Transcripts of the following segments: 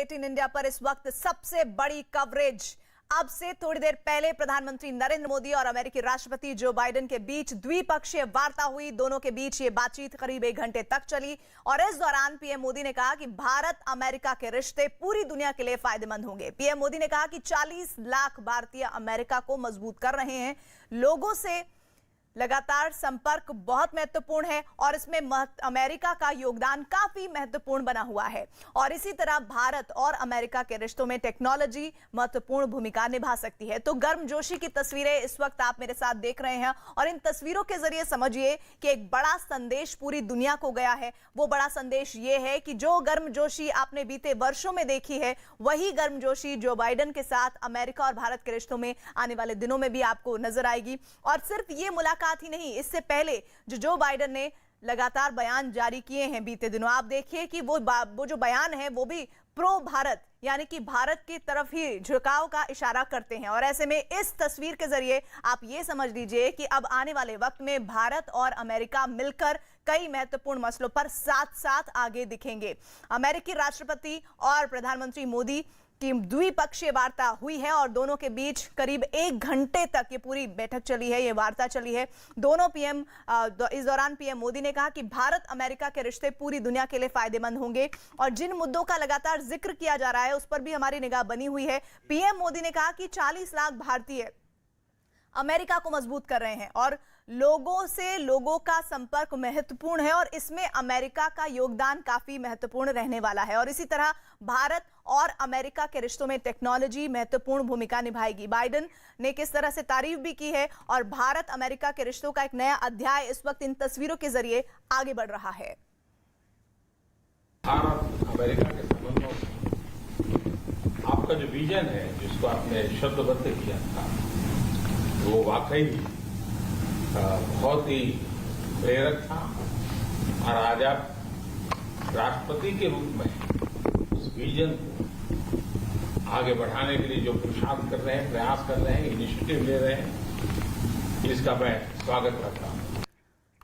18 India पर इस वक्त सबसे बड़ी कवरेज। अब से थोड़ी देर पहले प्रधानमंत्री नरेंद्र मोदी और अमेरिकी राष्ट्रपति जो बाइडेन के बीच द्विपक्षीय वार्ता हुई। दोनों के बीच ये बातचीत करीब 1 घंटे तक चली और इस दौरान पीएम मोदी ने कहा कि भारत अमेरिका के रिश्ते पूरी दुनिया के लिए फायदेमंद होंगे। पीएम मोदी ने कहा कि 40 लाख भारतीय अमेरिका को मजबूत कर रहे हैं। लोगों से लगातार संपर्क बहुत महत्वपूर्ण है और इसमें अमेरिका का योगदान काफी महत्वपूर्ण बना हुआ है और इसी तरह भारत और अमेरिका के रिश्तों में टेक्नोलॉजी महत्वपूर्ण भूमिका निभा सकती है। तो गर्मजोशी की तस्वीरें इस वक्त आप मेरे साथ देख रहे हैं और इन तस्वीरों के जरिए समझिए कि एक बड़ा संदेश पूरी दुनिया को गया है। वो बड़ा संदेश ये है कि जो गर्मजोशी आपने बीते वर्षों में देखी है, वही गर्मजोशी जो बाइडेन के साथ अमेरिका और भारत के रिश्तों में आने वाले दिनों में भी आपको नजर आएगी। और सिर्फ ये मुलाकात ही नहीं, इससे पहले जो बाइडेन ने लगातार बयान जारी किए हैं बीते दिनों, आप देखिए कि वो जो बयान है वो भी प्रो भारत यानी कि भारत की तरफ ही झुकाव का इशारा करते हैं। और ऐसे में इस तस्वीर के जरिए आप ये समझ लीजिए कि अब आने वाले वक्त में भारत और अमेरिका मिलकर कई महत्वपूर्ण मसलों पर साथ साथ आगे दिखेंगे। अमेरिकी राष्ट्रपति और प्रधानमंत्री मोदी की द्विपक्षीय वार्ता हुई है और दोनों के बीच करीब 1 घंटे तक ये पूरी बैठक चली है, ये वार्ता चली है। दोनों पीएम इस दौरान पीएम मोदी ने कहा कि भारत अमेरिका के रिश्ते पूरी दुनिया के लिए फायदेमंद होंगे और जिन मुद्दों का लगातार जिक्र किया जा रहा है उस पर भी हमारी निगाह बनी हुई है। पीएम मोदी ने कहा कि 40 लाख भारतीय अमेरिका को मजबूत कर रहे हैं और लोगों से लोगों का संपर्क महत्वपूर्ण है और इसमें अमेरिका का योगदान काफी महत्वपूर्ण रहने वाला है और इसी तरह भारत और अमेरिका के रिश्तों में टेक्नोलॉजी महत्वपूर्ण भूमिका निभाएगी। बाइडेन ने किस तरह से तारीफ भी की है और भारत अमेरिका के रिश्तों का एक नया अध्याय इस वक्त इन तस्वीरों के जरिए आगे बढ़ रहा है। भारत अमेरिका के संबंधों आपका जो विजन है, जिसको आपने शब्दबद्ध किया था, वो वाकई बहुत ही प्रेरक था और आज आप राष्ट्रपति के रूप में उस विजन को आगे बढ़ाने के लिए जो पुरुषार्थ कर रहे हैं, प्रयास कर रहे हैं, इनिशिएटिव ले रहे हैं, इसका मैं स्वागत करता हूं।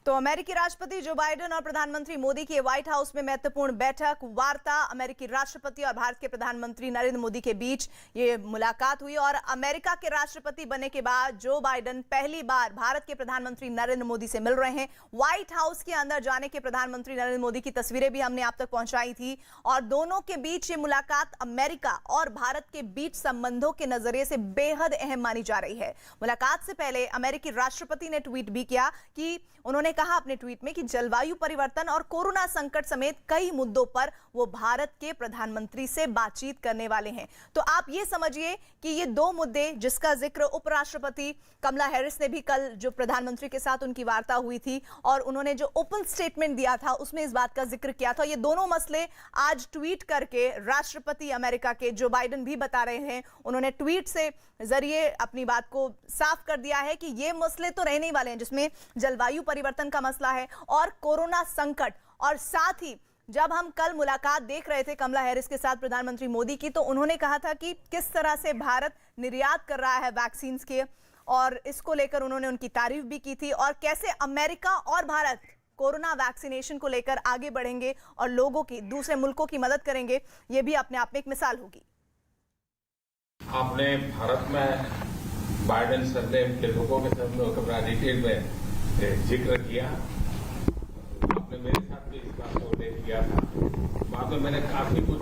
तो अमेरिकी राष्ट्रपति जो बाइडेन और प्रधानमंत्री मोदी की व्हाइट हाउस में महत्वपूर्ण बैठक वार्ता, अमेरिकी राष्ट्रपति और भारत के प्रधानमंत्री नरेंद्र मोदी के बीच ये मुलाकात हुई और अमेरिका के राष्ट्रपति बनने के बाद जो बाइडेन पहली बार भारत के प्रधानमंत्री नरेंद्र मोदी से मिल रहे हैं। व्हाइट हाउस के अंदर जाने के प्रधानमंत्री नरेंद्र मोदी की तस्वीरें भी हमने आप तक पहुंचाई थी और दोनों के बीच ये मुलाकात अमेरिका और भारत के बीच संबंधों के नजरिए से बेहद अहम मानी जा रही है। मुलाकात से पहले अमेरिकी राष्ट्रपति ने ट्वीट भी किया कि उन्होंने कहा अपने ट्वीट में कि जलवायु परिवर्तन और कोरोना संकट समेत कई मुद्दों पर वो भारत के प्रधानमंत्री से बातचीत करने वाले हैं। तो आप ये समझिए कि ये 2 मुद्दे जिसका जिक्र उपराष्ट्रपति कमला हैरिस ने भी कल जो प्रधानमंत्री के साथ उनकी वार्ता हुई थी और उन्होंने जो ओपन स्टेटमेंट दिया था उसमें इस बात का जिक्र किया था। ये दोनों मसले आज ट्वीट करके राष्ट्रपति अमेरिका के जो बाइडेन भी बता रहे हैं, उन्होंने ट्वीट से जरिए अपनी बात को साफ कर दिया है कि ये मसले तो रहने ही वाले हैं, जिसमें जलवायु परिवर्तन का मसला है और कोरोना संकट। और साथ ही जब हम कल मुलाकात देख रहे थे कमला हैरिस के साथ प्रधानमंत्री मोदी की, तो उन्होंने कहा था कि किस तरह से भारत निर्यात कर रहा है वैक्सीन के और इसको लेकर उन्होंने उनकी तारीफ भी की थी और कैसे अमेरिका और भारत कोरोना वैक्सीनेशन को लेकर आगे बढ़ेंगे और लोगों की, दूसरे मुल्कों की मदद करेंगे। ये भी अपने आप में एक मिसाल होगी। आपने भारत में बाइडेन सरनेम के लोगों के साथ बड़ा डिटेल में जिक्र किया। आपने मेरे साथ भी इस बात को उल्लेख किया था। बाद में मैंने काफी कुछ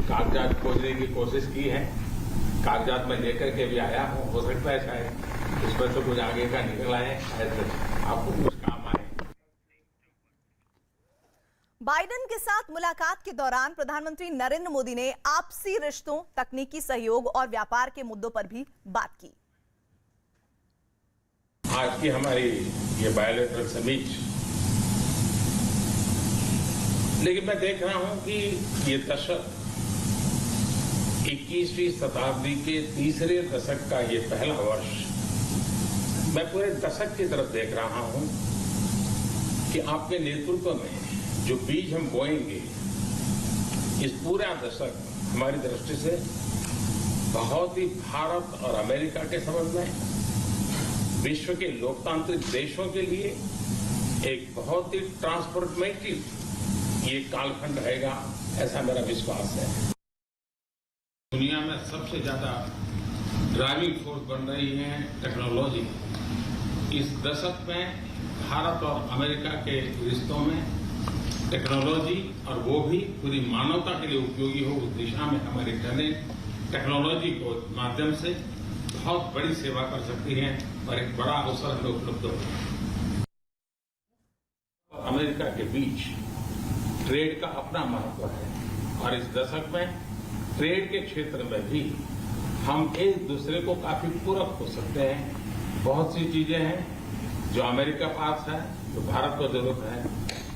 कागजात खोजने की कोशिश की है, कागजात में लेकर के भी आया हूं। हो सकता है शायद इसमें तो कुछ आगे का निकल आए, शायद आपको कुछ काम आए। बाइडेन के साथ मुलाकात के दौरान प्रधानमंत्री नरेंद्र मोदी ने आपसी रिश्तों, तकनीकी सहयोग और व्यापार के मुद्दों पर भी बात की। आज की हमारी ये बायलैटरल समिट, लेकिन मैं देख रहा हूं कि ये दशक 21वीं शताब्दी के तीसरे दशक का ये पहला वर्ष, मैं पूरे दशक की तरफ देख रहा हूं कि आपके नेतृत्व में जो बीज हम बोएंगे, इस पूरा दशक हमारी दृष्टि से बहुत ही भारत और अमेरिका के संबंध में, विश्व के लोकतांत्रिक देशों के लिए एक बहुत ही ट्रांसफॉर्मेटिव ये कालखंड रहेगा, ऐसा मेरा विश्वास है। सबसे ज्यादा ड्राइविंग फोर्स बन रही है टेक्नोलॉजी। इस दशक में भारत और अमेरिका के रिश्तों में टेक्नोलॉजी, और वो भी पूरी मानवता के लिए उपयोगी हो, उस दिशा में अमेरिका ने टेक्नोलॉजी को माध्यम से बहुत बड़ी सेवा कर सकती है और एक बड़ा अवसर हमें उपलब्ध होगा। अमेरिका के बीच ट्रेड का अपना महत्व है और इस दशक में ट्रेड के क्षेत्र में भी हम एक दूसरे को काफी पूरक हो सकते हैं। बहुत सी चीजें हैं जो अमेरिका पास है, जो भारत को जरूरत है।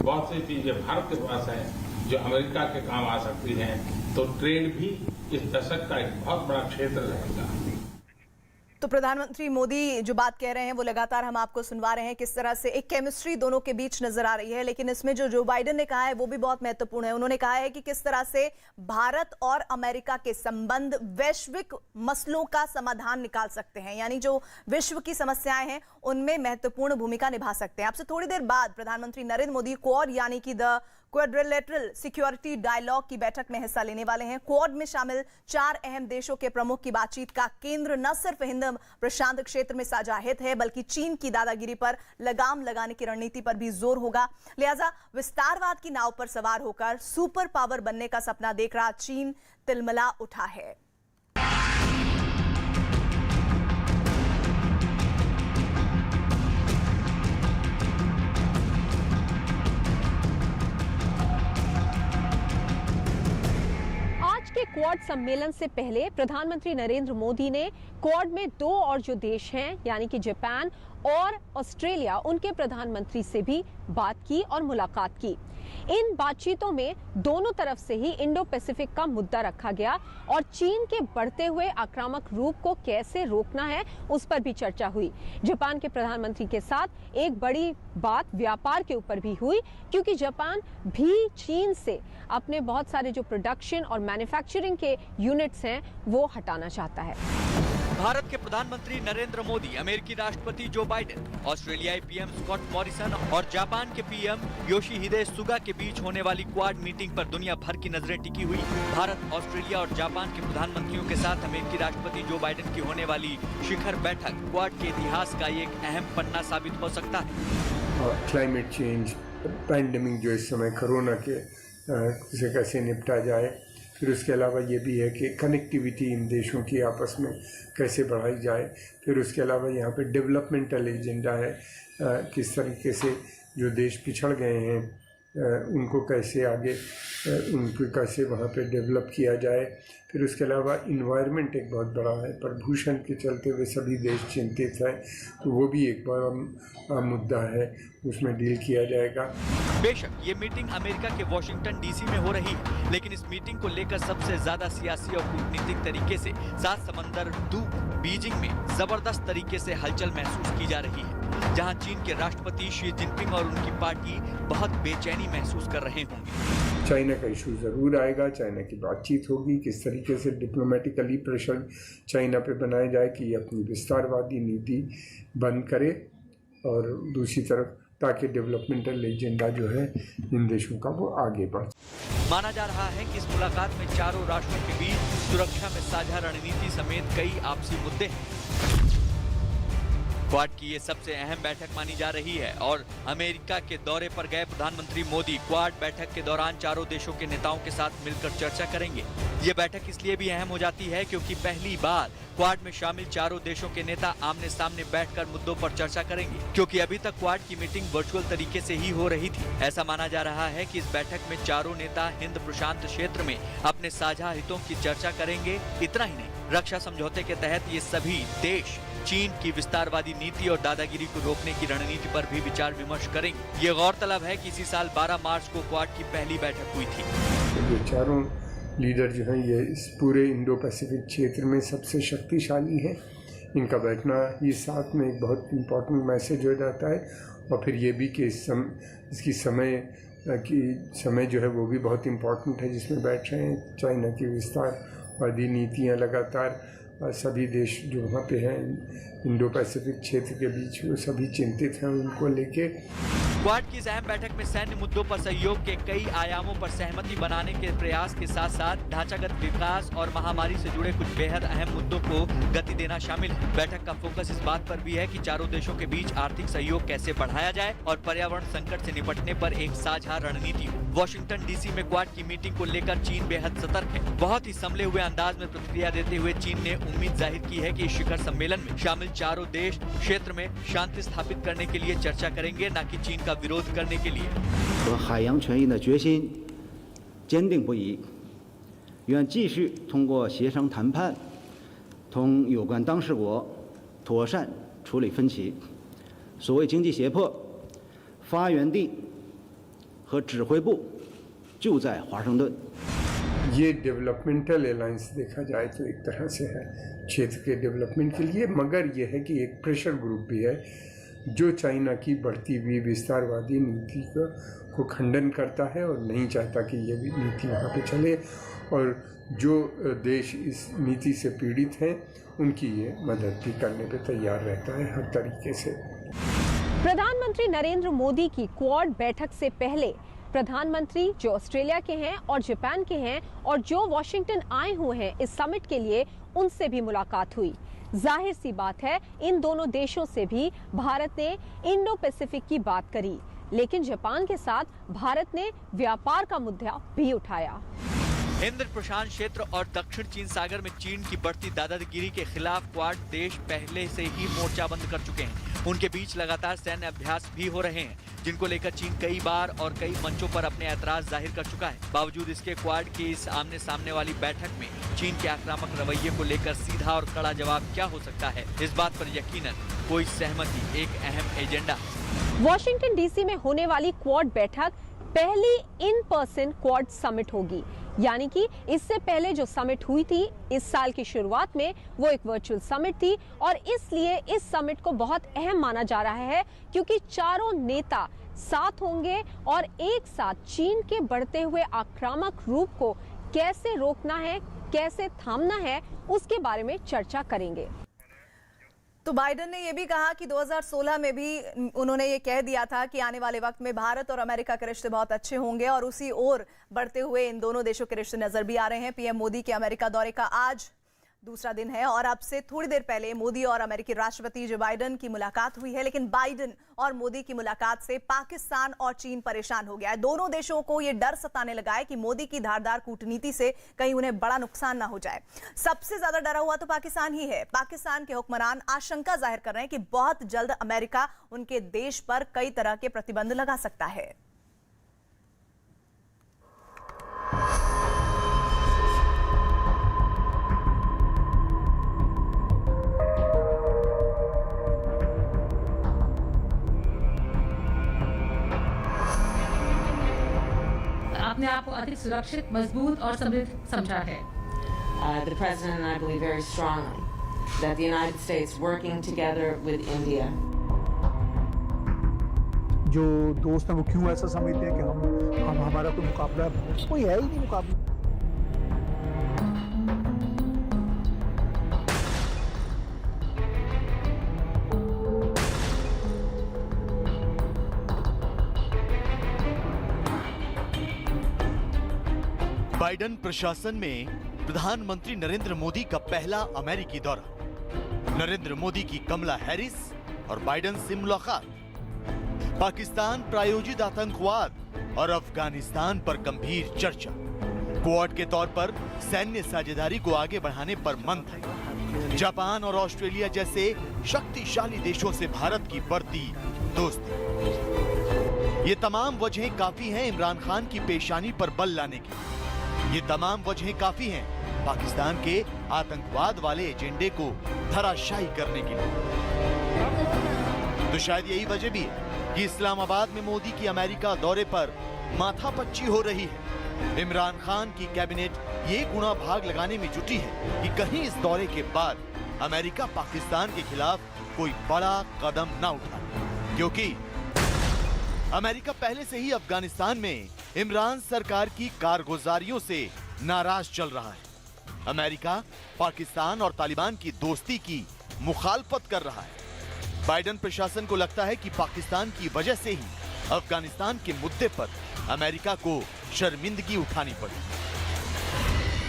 बहुत सी चीजें भारत के पास है जो अमेरिका के काम आ सकती हैं। तो ट्रेड भी इस दशक का एक बहुत बड़ा क्षेत्र रहेगा। तो प्रधानमंत्री मोदी जो बात कह रहे हैं वो लगातार हम आपको सुनवा रहे हैं, किस तरह से एक केमिस्ट्री दोनों के बीच नजर आ रही है। लेकिन इसमें जो बाइडेन ने कहा है वो भी बहुत महत्वपूर्ण है। उन्होंने कहा है कि किस तरह से भारत और अमेरिका के संबंध वैश्विक मसलों का समाधान निकाल सकते हैं, यानी जो विश्व की समस्याएं हैं उनमें महत्वपूर्ण भूमिका निभा सकते हैं। आपसे थोड़ी देर बाद प्रधानमंत्री नरेंद्र मोदी क्वाड यानी कि द क्वाड्रिलेटरल सिक्योरिटी डायलॉग की बैठक में हिस्सा लेने वाले हैं। क्वाड में शामिल 4 अहम देशों के प्रमुख की बातचीत का केंद्र न सिर्फ हिंद प्रशांत क्षेत्र में साझा हित है, बल्कि चीन की दादागिरी पर लगाम लगाने की रणनीति पर भी जोर होगा। लिहाजा विस्तारवाद की नाव पर सवार होकर सुपर पावर बनने का सपना देख रहा चीन तिलमिला उठा है। के क्वाड सम्मेलन से पहले प्रधानमंत्री नरेंद्र मोदी ने क्वाड में 2 और जो देश हैं यानी कि जापान और ऑस्ट्रेलिया, उनके प्रधानमंत्री से भी बात की और मुलाकात की। इन बातचीतों में दोनों तरफ से ही इंडो पैसिफिक का मुद्दा रखा गया और चीन के बढ़ते हुए आक्रामक रूप को कैसे रोकना है उस पर भी चर्चा हुई। जापान के प्रधानमंत्री के साथ एक बड़ी बात व्यापार के ऊपर भी हुई, क्योंकि जापान भी चीन से अपने बहुत सारे जो प्रोडक्शन और मैन्युफैक्चरिंग के यूनिट्स हैं वो हटाना चाहता है। भारत के प्रधानमंत्री नरेंद्र मोदी, अमेरिकी राष्ट्रपति जो बाइडेन, ऑस्ट्रेलियाई पीएम स्कॉट मॉरिसन और जापान के पीएम योशिहिदे सुगा के बीच होने वाली क्वाड मीटिंग पर दुनिया भर की नजरें टिकी हुई। भारत, ऑस्ट्रेलिया और जापान के प्रधानमंत्रियों के साथ अमेरिकी राष्ट्रपति जो बाइडेन की होने वाली शिखर बैठक क्वाड के इतिहास का एक अहम पन्ना साबित हो सकता है। क्लाइमेट चेंज, पैंडेमिक जो इस समय कोरोना के से कैसे निपटा जाए, फिर उसके अलावा ये भी है कि कनेक्टिविटी इन देशों की आपस में कैसे बढ़ाई जाए, फिर उसके अलावा यहाँ पे डेवलपमेंटल एजेंडा है, किस तरीके से जो देश पिछड़ गए हैं उनको कैसे आगे उनको कैसे वहाँ पे डेवलप किया जाए। फिर उसके अलावा इन्वायरमेंट एक बहुत बड़ा है, प्रदूषण के चलते हुए सभी देश चिंतित हैं, तो वो भी एक बड़ा मुद्दा है, उसमें डील किया जाएगा। बेशक ये मीटिंग अमेरिका के वॉशिंगटन डीसी में हो रही है, लेकिन इस मीटिंग को लेकर सबसे ज्यादा सियासी और कूटनीतिक तरीके से सात समंदर दूर बीजिंग में जबरदस्त तरीके से हलचल महसूस की जा रही है, जहां चीन के राष्ट्रपति शी जिनपिंग और उनकी पार्टी बहुत बेचैनी महसूस कर रहे होंगे। चाइना का इशू जरूर आएगा, चाइना की बातचीत होगी, किस तरीके से डिप्लोमेटिकली प्रेशर चाइना पे बनाया जाए कि ये अपनी विस्तारवादी नीति बंद करे, और दूसरी तरफ ताकि डेवलपमेंटल एजेंडा जो है इन देशों का वो आगे बढ़े। माना जा रहा है कि इस मुलाकात में चारों राष्ट्रों के बीच सुरक्षा में साझा रणनीति समेत कई आपसी मुद्दे हैं। क्वाड की ये सबसे अहम बैठक मानी जा रही है और अमेरिका के दौरे पर गए प्रधानमंत्री मोदी क्वाड बैठक के दौरान चारों देशों के नेताओं के साथ मिलकर चर्चा करेंगे। ये बैठक इसलिए भी अहम हो जाती है क्योंकि पहली बार क्वाड में शामिल चारों देशों के नेता आमने सामने बैठकर मुद्दों पर चर्चा करेंगे, क्योंकि अभी तक क्वाड की मीटिंग वर्चुअल तरीके से ही हो रही थी। ऐसा माना जा रहा है कि इस बैठक में चारों नेता हिंद प्रशांत क्षेत्र में अपने साझा हितों की चर्चा करेंगे। इतना ही नहीं, रक्षा समझौते के तहत ये सभी देश चीन की विस्तारवादी नीति और दादागिरी को रोकने की रणनीति पर भी विचार विमर्श करेंगे। ये गौरतलब है कि इसी साल 12 मार्च को क्वाड की पहली बैठक हुई थी। ये चारों लीडर जो हैं ये इस पूरे इंडो पैसिफिक क्षेत्र में सबसे शक्तिशाली हैं। इनका बैठना ये साथ में एक बहुत इम्पोर्टेंट मैसेज हो जाता है, और फिर ये भी कि इसकी समय जो है वो भी बहुत इम्पोर्टेंट है जिसमें बैठ रहे हैं। चाइना की विस्तारवादी नीतियाँ लगातार सभी देश जो वहाँ पे हैं इंडो पैसिफिक क्षेत्र के बीच, वो सभी चिंतित हैं उनको लेके। क्वाड की इस अहम बैठक में सैन्य मुद्दों पर सहयोग के कई आयामों पर सहमति बनाने के प्रयास के साथ साथ ढांचागत विकास और महामारी से जुड़े कुछ बेहद अहम मुद्दों को गति देना शामिल है। बैठक का फोकस इस बात पर भी है कि चारों देशों के बीच आर्थिक सहयोग कैसे बढ़ाया जाए और पर्यावरण संकट से निपटने पर एक साझा रणनीति हो। वॉशिंगटन डीसी में क्वाड की मीटिंग को लेकर चीन बेहद सतर्क है। बहुत ही संभले हुए अंदाज में प्रतिक्रिया देते हुए चीन ने उम्मीद जाहिर की है कि इस शिखर सम्मेलन में शामिल चारों देश क्षेत्र में शांति स्थापित करने के लिए चर्चा करेंगे, न कि चीन का विरोध करने के लिए। 和海洋权益的决心坚定不移，愿继续通过协商谈判，同有关当事国妥善处理分歧。所谓经济胁迫，发源地和指挥部就在华盛顿。 ये डेवलपमेंटल अलायंस देखा जाए तो एक तरह से है क्षेत्र के डेवलपमेंट के लिए, मगर यह है कि एक प्रेशर ग्रुप भी है जो चाइना की बढ़ती हुई विस्तारवादी नीति को खंडन करता है और नहीं चाहता कि ये भी नीति वहाँ पे चले, और जो देश इस नीति से पीड़ित हैं उनकी ये मदद भी करने पे तैयार रहता है हर तरीके से। प्रधानमंत्री नरेंद्र मोदी की क्वाड बैठक से पहले प्रधानमंत्री जो ऑस्ट्रेलिया के हैं और जापान के हैं और जो वॉशिंगटन आए हुए हैं इस समिट के लिए, उनसे भी मुलाकात हुई। जाहिर सी बात है इन दोनों देशों से भी भारत ने इंडो पैसिफिक की बात करी, लेकिन जापान के साथ भारत ने व्यापार का मुद्दा भी उठाया। हिंद प्रशांत क्षेत्र और दक्षिण चीन सागर में चीन की बढ़ती दादागिरी के खिलाफ क्वाड देश पहले से ही मोर्चाबंद कर चुके हैं। उनके बीच लगातार सैन्य अभ्यास भी हो रहे हैं, जिनको लेकर चीन कई बार और कई मंचों पर अपने ऐतराज जाहिर कर चुका है। बावजूद इसके क्वाड की इस आमने सामने वाली बैठक में चीन के आक्रामक रवैये को लेकर सीधा और कड़ा जवाब क्या हो सकता है, इस बात पर यकीनन कोई सहमति एक अहम एजेंडा है। वॉशिंगटन डीसी में होने वाली क्वाड बैठक पहली इन पर्सन क्वाड समिट होगी, यानी कि इससे पहले जो समिट हुई थी इस साल की शुरुआत में, वो एक वर्चुअल समिट थी और इसलिए इस समिट को बहुत अहम माना जा रहा है क्योंकि चारों नेता साथ होंगे और एक साथ चीन के बढ़ते हुए आक्रामक रूप को कैसे रोकना है, कैसे थामना है, उसके बारे में चर्चा करेंगे। तो बाइडेन ने यह भी कहा कि 2016 में भी उन्होंने ये कह दिया था कि आने वाले वक्त में भारत और अमेरिका के रिश्ते बहुत अच्छे होंगे और उसी ओर बढ़ते हुए इन दोनों देशों के रिश्ते नजर भी आ रहे हैं। पीएम मोदी के अमेरिका दौरे का आज दूसरा दिन है और अब से थोड़ी देर पहले मोदी और अमेरिकी राष्ट्रपति जो बाइडेन की मुलाकात हुई है, लेकिन बाइडेन और मोदी की मुलाकात से पाकिस्तान और चीन परेशान हो गया है। दोनों देशों को यह डर सताने लगा है कि मोदी की धारदार कूटनीति से कहीं उन्हें बड़ा नुकसान ना हो जाए। सबसे ज्यादा डरा हुआ तो पाकिस्तान ही है। पाकिस्तान के हुक्मरान आशंका जाहिर कर रहे हैं कि बहुत जल्द अमेरिका उनके देश पर कई तरह के प्रतिबंध लगा सकता है। अपने आप को अधिक सुरक्षित, मजबूत और समृद्ध समझा है। The President and I believe very strongly that the United States working together with India. जो दोस्त हैं वो क्यों ऐसा समझते हैं कि हम हमारा कोई मुकाबला कोई है ही नहीं मुकाबला। बाइडेन प्रशासन में प्रधानमंत्री नरेंद्र मोदी का पहला अमेरिकी दौरा, नरेंद्र मोदी की कमला हैरिस और बाइडेन से मुलाकात, पाकिस्तान प्रायोजित आतंकवाद और अफगानिस्तान पर गंभीर चर्चा, क्वाड के तौर पर सैन्य साझेदारी को आगे बढ़ाने पर मंथन, जापान और ऑस्ट्रेलिया जैसे शक्तिशाली देशों से भारत की बढ़ती दोस्ती। ये तमाम वजहें काफी हैं इमरान खान की पेशानी पर बल लाने की। ये तमाम वजहें काफी हैं पाकिस्तान के आतंकवाद वाले एजेंडे को धराशायी करने के लिए। तो शायद यही वजह भी है कि इस्लामाबाद में मोदी की अमेरिका दौरे पर माथापच्ची हो रही है। इमरान खान की कैबिनेट ये गुना भाग लगाने में जुटी है कि कहीं इस दौरे के बाद अमेरिका पाकिस्तान के खिलाफ कोई बड़ा कदम ना उठाए, क्योंकि अमेरिका पहले से ही अफगानिस्तान में इमरान सरकार की कारगुजारियों से नाराज चल रहा है। अमेरिका पाकिस्तान और तालिबान की दोस्ती की मुखालफत कर रहा है। बाइडेन प्रशासन को लगता है कि पाकिस्तान की वजह से ही अफगानिस्तान के मुद्दे पर अमेरिका को शर्मिंदगी उठानी पड़ी।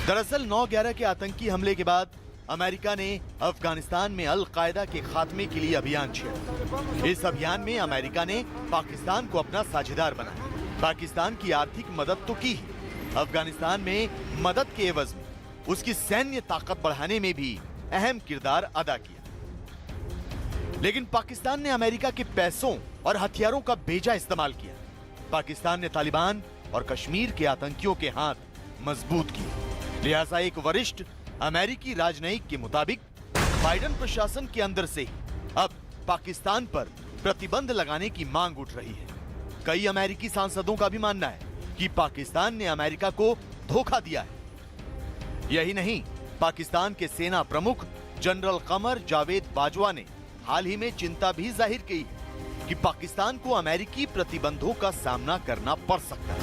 दरअसल 9/11 के आतंकी हमले के बाद अमेरिका ने अफगानिस्तान में अल कायदा के खात्मे के लिए अभियान छेड़ा। इस अभियान में अमेरिका ने पाकिस्तान को अपना साझेदार बनाया। पाकिस्तान की आर्थिक मदद तो की ही, अफगानिस्तान में मदद के एवज में उसकी सैन्य ताकत बढ़ाने में भी अहम किरदार अदा किया। लेकिन पाकिस्तान ने अमेरिका के पैसों और हथियारों का बेजा इस्तेमाल किया। पाकिस्तान ने तालिबान और कश्मीर के आतंकियों के हाथ मजबूत किए। लिहाजा एक वरिष्ठ अमेरिकी राजनयिक के मुताबिक बाइडेन प्रशासन के अंदर से ही अब पाकिस्तान पर प्रतिबंध लगाने की मांग उठ रही है। कई अमेरिकी सांसदों का भी मानना है कि पाकिस्तान ने अमेरिका को धोखा दिया है। यही नहीं, पाकिस्तान के सेना प्रमुख जनरल कमर जावेद बाजवा ने हाल ही में चिंता भी जाहिर की कि पाकिस्तान को अमेरिकी प्रतिबंधों का सामना करना पड़ सकता है।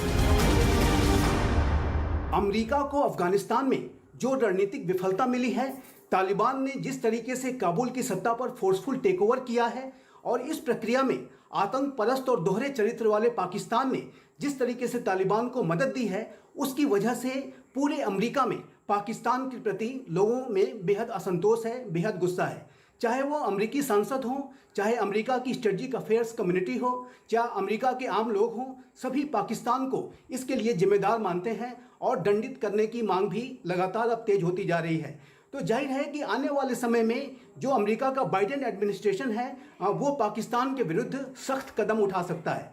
अमेरिका को अफगानिस्तान में जो रणनीतिक विफलता मिली है, तालिबान ने जिस तरीके से काबुल की सत्ता पर फोर्सफुल टेकओवर किया है और इस प्रक्रिया में आतंक परस्त और दोहरे चरित्र वाले पाकिस्तान ने जिस तरीके से तालिबान को मदद दी है, उसकी वजह से पूरे अमेरिका में पाकिस्तान के प्रति लोगों में बेहद असंतोष है, बेहद गुस्सा है। चाहे वो अमेरिकी सांसद हों, चाहे अमेरिका की स्ट्रेटेजिक अफेयर्स कम्युनिटी हो, चाहे अमेरिका के आम लोग हों, सभी पाकिस्तान को इसके लिए जिम्मेदार मानते हैं और दंडित करने की मांग भी लगातार अब तेज होती जा रही है। तो जाहिर है कि आने वाले समय में जो अमेरिका का बाइडेन एडमिनिस्ट्रेशन है वो पाकिस्तान के विरुद्ध सख्त कदम उठा सकता है।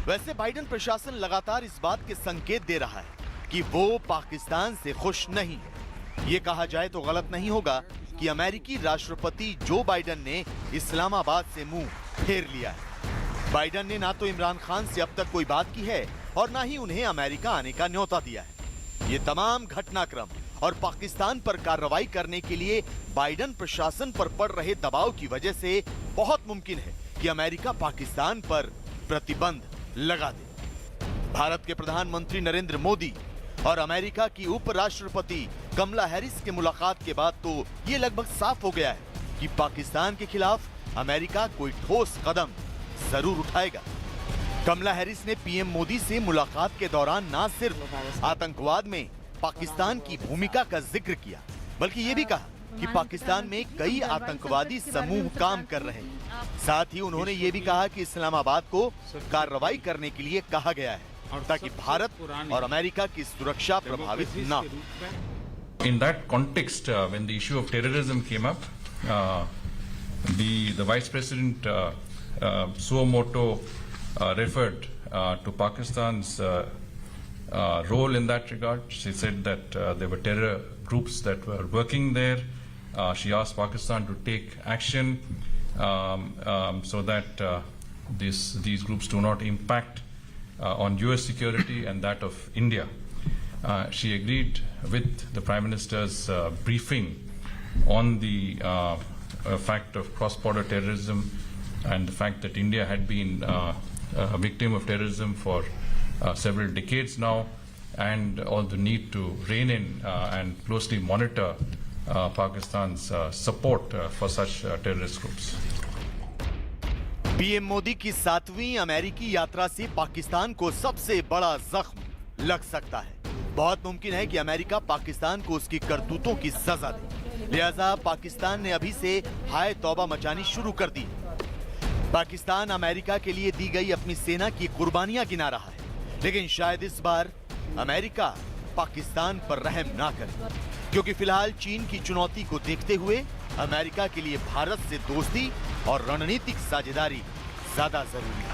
वैसे बाइडेन प्रशासन लगातार इस बात के संकेत दे रहा है कि वो पाकिस्तान से खुश नहीं है। ये कहा जाए तो गलत नहीं होगा कि अमेरिकी राष्ट्रपति जो बाइडेन ने इस्लामाबाद से मुंह फेर लिया है। बाइडेन ने ना तो इमरान खान से अब तक कोई बात की है और ना ही उन्हें अमेरिका आने का न्योता दिया है। ये तमाम घटनाक्रम और पाकिस्तान पर कार्रवाई करने के लिए बाइडेन प्रशासन पर पड़ रहे दबाव की वजह से बहुत मुमकिन है कि अमेरिका पाकिस्तान पर प्रतिबंध लगा दे। भारत के प्रधानमंत्री नरेंद्र मोदी और अमेरिका की उपराष्ट्रपति कमला हैरिस के मुलाकात के बाद तो ये लगभग साफ हो गया है कि पाकिस्तान के खिलाफ अमेरिका कोई ठोस कदम जरूर उठाएगा। कमला हैरिस ने पीएम मोदी से मुलाकात के दौरान न सिर्फ आतंकवाद में पाकिस्तान की भूमिका का जिक्र किया, बल्कि ये भी कहा कि पाकिस्तान में कई आतंकवादी समूह काम कर रहे हैं। साथ ही उन्होंने ये भी कहा कि इस्लामाबाद को कार्रवाई करने के लिए कहा गया है ताकि भारत और अमेरिका की सुरक्षा प्रभावित न हो। In that context, when the issue of terrorism came up, the Vice President Suomoto referred to Pakistan's role in that regard. She said that there were terror groups that were working there. She asked Pakistan to take action so that these groups do not impact on US security and that of India. She agreed with the Prime Minister's briefing on the fact of cross-border terrorism and the fact that India had been a victim of terrorism for several decades now, and all the need to rein in and closely monitor Pakistan's support for such terrorist groups. PM Modi की 7वीं अमेरिकी यात्रा से पाकिस्तान को सबसे बड़ा जख्म लग सकता है। बहुत मुमकिन है कि अमेरिका पाकिस्तान को उसकी करतूतों की सजा दे। लिहाजा पाकिस्तान ने अभी से हाय तौबा मचानी शुरू कर दी। पाकिस्तान अमेरिका के लिए दी गई अपनी सेना की कुर्बानियां गिना रहा है, लेकिन शायद इस बार अमेरिका पाकिस्तान पर रहम ना करे, क्योंकि फिलहाल चीन की चुनौती को देखते हुए अमेरिका के लिए भारत से दोस्ती और रणनीतिक साझेदारी ज्यादा जरूरी है।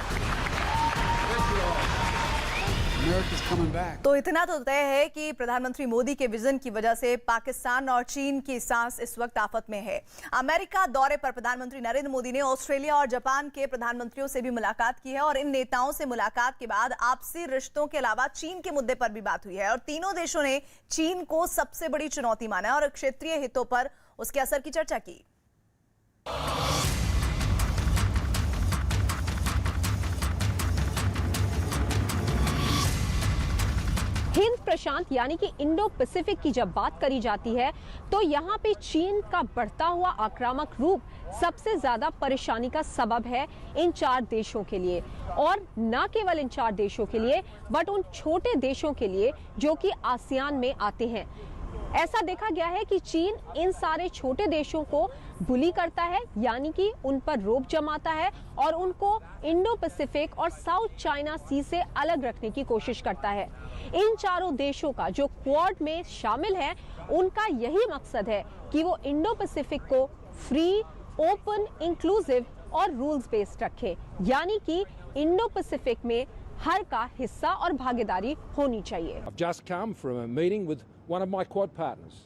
तो इतना तो तय है कि प्रधानमंत्री मोदी के विजन की वजह से पाकिस्तान और चीन की सांस इस वक्त आफत में है। अमेरिका दौरे पर प्रधानमंत्री नरेंद्र मोदी ने ऑस्ट्रेलिया और जापान के प्रधानमंत्रियों से भी मुलाकात की है और इन नेताओं से मुलाकात के बाद आपसी रिश्तों के अलावा चीन के मुद्दे पर भी बात हुई है और तीनों देशों ने चीन को सबसे बड़ी चुनौती माना और क्षेत्रीय हितों पर उसके असर की चर्चा की। हिंद प्रशांत यानी कि इंडो पैसिफिक की जब बात करी जाती है तो यहाँ पे चीन का बढ़ता हुआ आक्रामक रूप सबसे ज्यादा परेशानी का सबब है इन 4 देशों के लिए, और न केवल इन 4 देशों के लिए बट उन छोटे देशों के लिए जो कि आसियान में आते हैं। ऐसा देखा गया है कि चीन इन सारे छोटे देशों को बुली करता है, यानी कि उन पर रोब जमाता है और उनको इंडो पैसिफिक और साउथ चाइना सी से अलग रखने की कोशिश करता है। इन चारों देशों का जो क्वाड में शामिल है, उनका यही मकसद है कि वो इंडो पैसिफिक को फ्री, ओपन, इंक्लूसिव और रूल्स बेस्ड रखे, यानी कि इंडो पैसिफिक में हर का हिस्सा और भागीदारी होनी चाहिए। I've just come from a meeting with one of my Quad partners,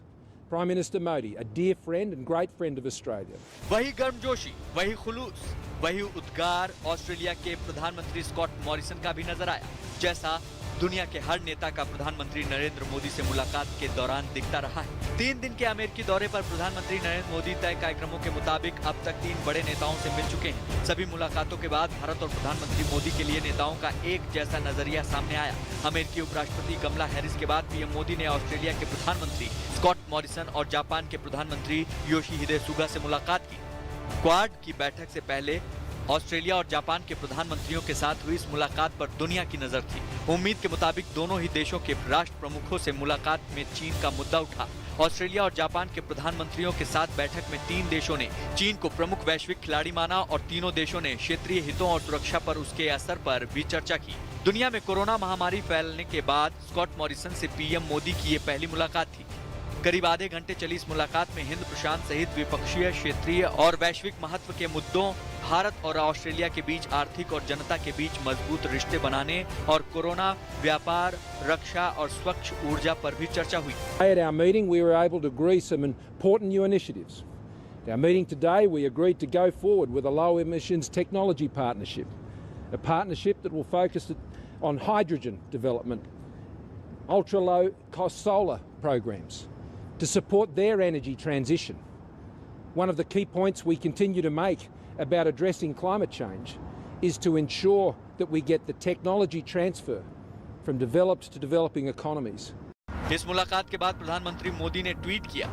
Prime Minister Modi, a dear friend and great friend of Australia. वही गर्मजोशी, वही खुलूस, वही उद्गार ऑस्ट्रेलिया के प्रधानमंत्री स्कॉट मॉरिसन का भी नजर आया, जैसा दुनिया के हर नेता का प्रधानमंत्री नरेंद्र मोदी से मुलाकात के दौरान दिखता रहा है। 3 दिन के अमेरिकी दौरे पर प्रधानमंत्री नरेंद्र मोदी तय कार्यक्रमों के मुताबिक अब तक 3 बड़े नेताओं से मिल चुके हैं। सभी मुलाकातों के बाद भारत और प्रधानमंत्री मोदी के लिए नेताओं का एक जैसा नजरिया सामने आया। अमेरिकी उपराष्ट्रपति कमला हैरिस के बाद पीएम मोदी ने ऑस्ट्रेलिया के प्रधानमंत्री स्कॉट मॉरिसन और जापान के प्रधानमंत्री योशिहिदे सुगा से मुलाकात की। क्वाड की बैठक से पहले ऑस्ट्रेलिया और जापान के प्रधानमंत्रियों के साथ हुई इस मुलाकात पर दुनिया की नजर थी। उम्मीद के मुताबिक दोनों ही देशों के राष्ट्र प्रमुखों से मुलाकात में चीन का मुद्दा उठा। ऑस्ट्रेलिया और जापान के प्रधानमंत्रियों के साथ बैठक में 3 देशों ने चीन को प्रमुख वैश्विक खिलाड़ी माना और तीनों देशों ने क्षेत्रीय हितों और सुरक्षा पर उसके असर पर भी चर्चा की। दुनिया में कोरोना महामारी फैलने के बाद स्कॉट मॉरिसन से पीएम मोदी की ये पहली मुलाकात थी। करीब आधे घंटे चली इस मुलाकात में हिंद प्रशांत सहित द्विपक्षीय, क्षेत्रीय और वैश्विक महत्व के मुद्दों, भारत और ऑस्ट्रेलिया के बीच आर्थिक और जनता के बीच मजबूत रिश्ते बनाने और कोरोना, व्यापार, रक्षा और स्वच्छ ऊर्जा पर भी चर्चा हुई। At our meeting, we were able to agree some important new initiatives. At our meeting today, we agreed to go forward with a low emissions technology partnership, a partnership that will focus on hydrogen development, ultra low cost solar programs, to support their energy transition. One of the key points we continue to make about addressing climate change is to ensure that we get the technology transfer from developed to developing economies. इस मुलाकात के बाद प्रधानमंत्री मोदी ने tweet किया,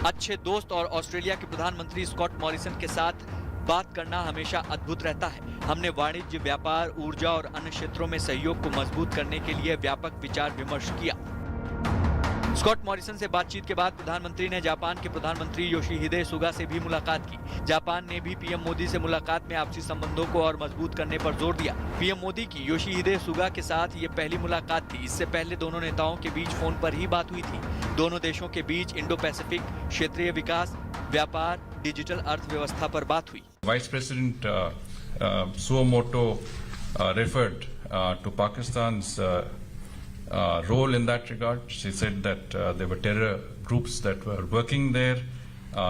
अच्छे दोस्त और ऑस्ट्रेलिया के प्रधानमंत्री स्कॉट मॉरिसन के साथ बात करना हमेशा अद्भुत रहता है। हमने वाणिज्य, व्यापार, ऊर्जा और अन्य क्षेत्रों में सहयोग को मजबूत करने के लिए व्यापक विचार विमर्श किया। स्कॉट मॉरिसन से बातचीत के बाद प्रधानमंत्री ने जापान के प्रधानमंत्री योशिहिदे सुगा से भी मुलाकात की। जापान ने भी पीएम मोदी से मुलाकात में आपसी संबंधों को और मजबूत करने पर जोर दिया। पीएम मोदी की योशिहिदे सुगा के साथ ये पहली मुलाकात थी। इससे पहले दोनों नेताओं के बीच फोन पर ही बात हुई थी। दोनों देशों के बीच इंडो पैसिफिक, क्षेत्रीय विकास, व्यापार, डिजिटल अर्थव्यवस्था पर बात हुई। Vice president suo motu referred to Pakistan's role in that regard. She said that there were terror groups that were working there.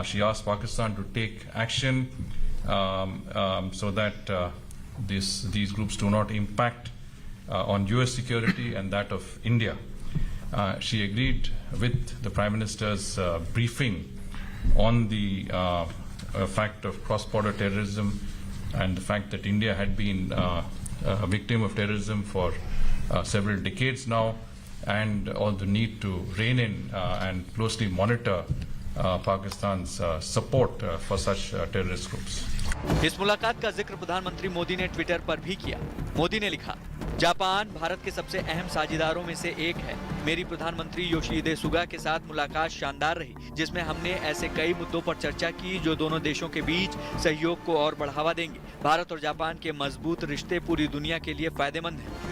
She asked Pakistan to take action so that these groups do not impact on US security and that of India. She agreed with the Prime Minister's briefing on the fact of cross-border terrorism and the fact that India had been a victim of terrorism for several decades now, and all the need to rein in and closely monitor Pakistan's support for such terrorist groups. इस मुलाकात का जिक्र प्रधानमंत्री मोदी ने Twitter पर भी किया। मोदी ने लिखा, जापान भारत के सबसे अहम साझेदारों में से एक है। मेरी प्रधानमंत्री योशिहिदे सुगा के साथ मुलाकात शानदार रही, जिसमें हमने ऐसे कई मुद्दों पर चर्चा की जो दोनों देशों के बीच सहयोग को और बढ़ावा देंगे। भारत और जापान के मजबूत रिश्ते पूरी दुनिया के लिए फायदेमंद हैं।